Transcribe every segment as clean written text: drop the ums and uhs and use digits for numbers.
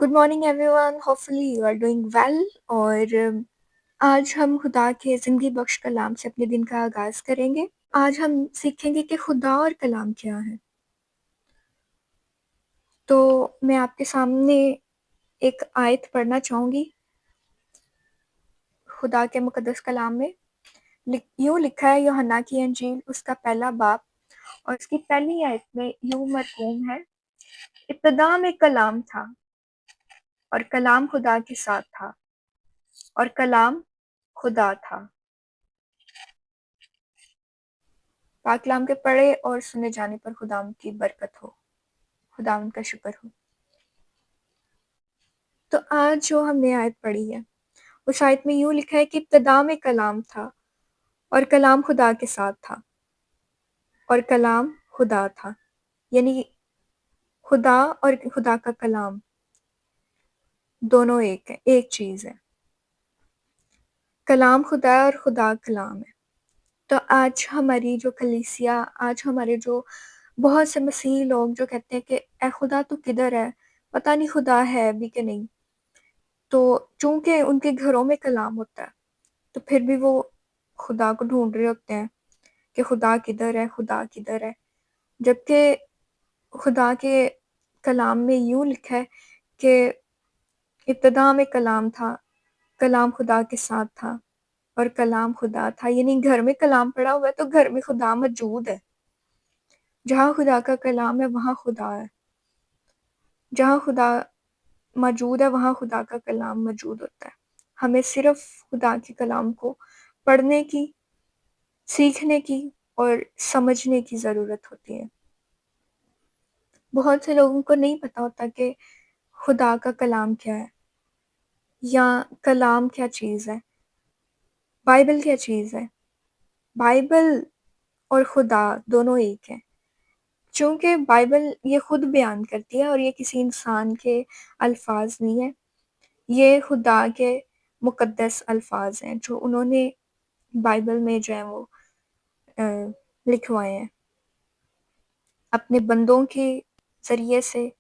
Good morning everyone, hopefully you are doing well. और आज हम खुदा के ज़िंदगी बख्श कलाम से अपने दिन का आगाज़ करेंगे। आज हम सीखेंगे कि खुदा और कलाम क्या है। तो मैं आपके सामने एक आयत पढ़ना चाहूँगी खुदा के मुक़द्दस कलाम में। यूँ लिखा है यूहन्ना की इंजील उसका पहला बाब और उसकी पहली आयत में यूँ मरकूम है, इब्तिदा में कलाम था और कलाम खुदा के साथ था और कलाम खुदा था। पाक कलाम के पढ़े और सुने जाने पर खुदावंद की बरकत हो, खुदावंद का शुक्र हो। तो आज जो हमने आयत पढ़ी है उस आयत में यूँ लिखा है कि इब्तिदा में कलाम था और कलाम खुदा के साथ था और कलाम खुदा था। यानी खुदा और खुदा का कलाम दोनों एक है, एक चीज़ है। कलाम खुदा है और खुदा कलाम है। तो आज हमारी जो कलीसिया, आज हमारे जो बहुत से मसीही लोग जो कहते हैं कि ए खुदा तू किधर है, पता नहीं खुदा है भी कि नहीं। तो चूँकि उनके घरों में कलाम होता है, तो फिर भी वो खुदा को ढूँढ रहे होते हैं कि खुदा किधर है, खुदा किधर है? जबकि खुदा के कलाम में यूँ लिखा है कि इब्तिदा में कलाम था, कलाम खुदा के साथ था और कलाम खुदा था। यानी घर में कलाम पड़ा हुआ है तो घर में खुदा मौजूद है। जहाँ खुदा का कलाम है वहाँ खुदा है। जहाँ खुदा मौजूद है वहाँ खुदा का कलाम मौजूद होता है। हमें सिर्फ़ खुदा के कलाम को पढ़ने की, सीखने की और समझने की ज़रूरत होती है। बहुत से लोगों को नहीं पता होता कि खुदा का कलाम क्या है या कलाम क्या चीज़ है, बाइबल क्या चीज़ है। बाइबल और खुदा दोनों एक हैं। चूँकि बाइबल ये खुद बयान करती है और ये किसी इंसान के अल्फाज़ नहीं है, ये खुदा के मुक़द्दस अल्फाज़ हैं जो उन्होंने बाइबल में जो है वो अ, लिखवाए हैं अपने बंदों के ज़रिए से,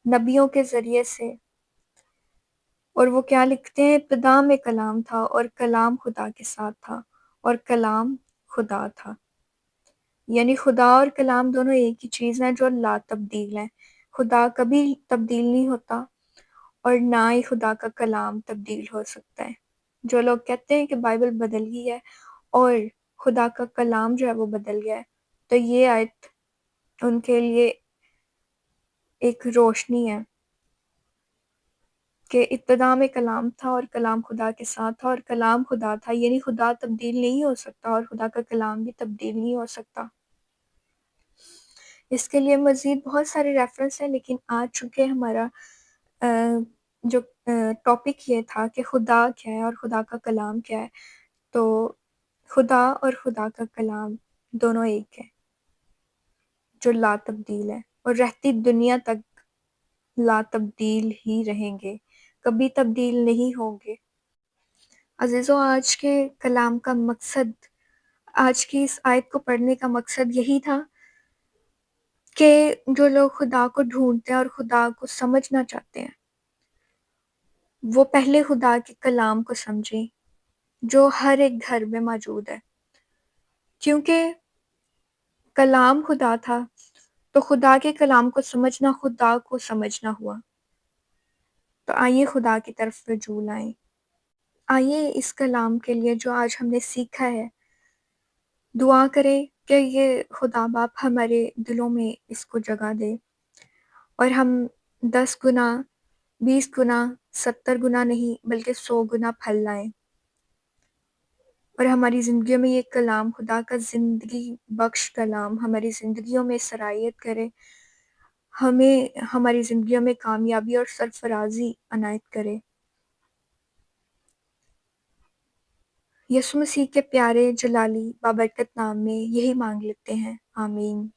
नबियों के ज़रिए से। और वो क्या लिखते हैं, इब्तिदा में कलाम था और कलाम खुदा के साथ था और कलाम खुदा था। यानी खुदा और कलाम दोनों एक ही चीज़ हैं जो ला तब्दील हैं। खुदा कभी तब्दील नहीं होता और ना ही खुदा का कलाम तब्दील हो सकता है। जो लोग कहते हैं कि बाइबल बदल गई है और खुदा का कलाम जो है वो बदल गया है, तो ये आयत उनके लिए एक रोशनी है कि इब्तिदा में कलाम था और कलाम खुदा के साथ था और कलाम खुदा था। यानी खुदा तब्दील नहीं हो सकता और खुदा का कलाम भी तब्दील नहीं हो सकता। इसके लिए मज़ीद बहुत सारे रेफ़रेंस हैं, लेकिन आज चूँकि हमारा अ, जो टॉपिक ये था कि खुदा क्या है और खुदा का कलाम क्या है, तो खुदा और खुदा का कलाम दोनों एक है, जो ला तब्दील है और रहती दुनिया तक ला तब्दील ही रहेंगे, कभी तब्दील नहीं होंगे। अज़ीज़ों, आज के कलाम का मकसद, आज की इस आयत को पढ़ने का मकसद यही था कि जो लोग खुदा को ढूँढते हैं और खुदा को समझना चाहते हैं, वो पहले खुदा के कलाम को समझें, जो हर एक घर में मौजूद है। क्योंकि कलाम खुदा था, तो खुदा के कलाम को समझना खुदा को समझना हुआ। तो आइए खुदा की तरफ रुजू लाएँ। आइए इस कलाम के लिए जो आज हमने सीखा है, दुआ करें कि ये खुदा बाप हमारे दिलों में इसको जगह दे और हम 10 गुना, 20 गुना, 70 गुना नहीं बल्कि 100 गुना फल लाएँ और हमारी ज़िंदगियों में ये कलाम, खुदा का ज़िंदगी बख्श कलाम हमारी ज़िंदगियों में सरायत करे, हमें हमारी ज़िंदगियों में कामयाबी और सरफ़राज़ी अनायत करे। यीशु मसीह के प्यारे जलाली बाबरकत नाम में यही माँग लेते हैं। आमीन।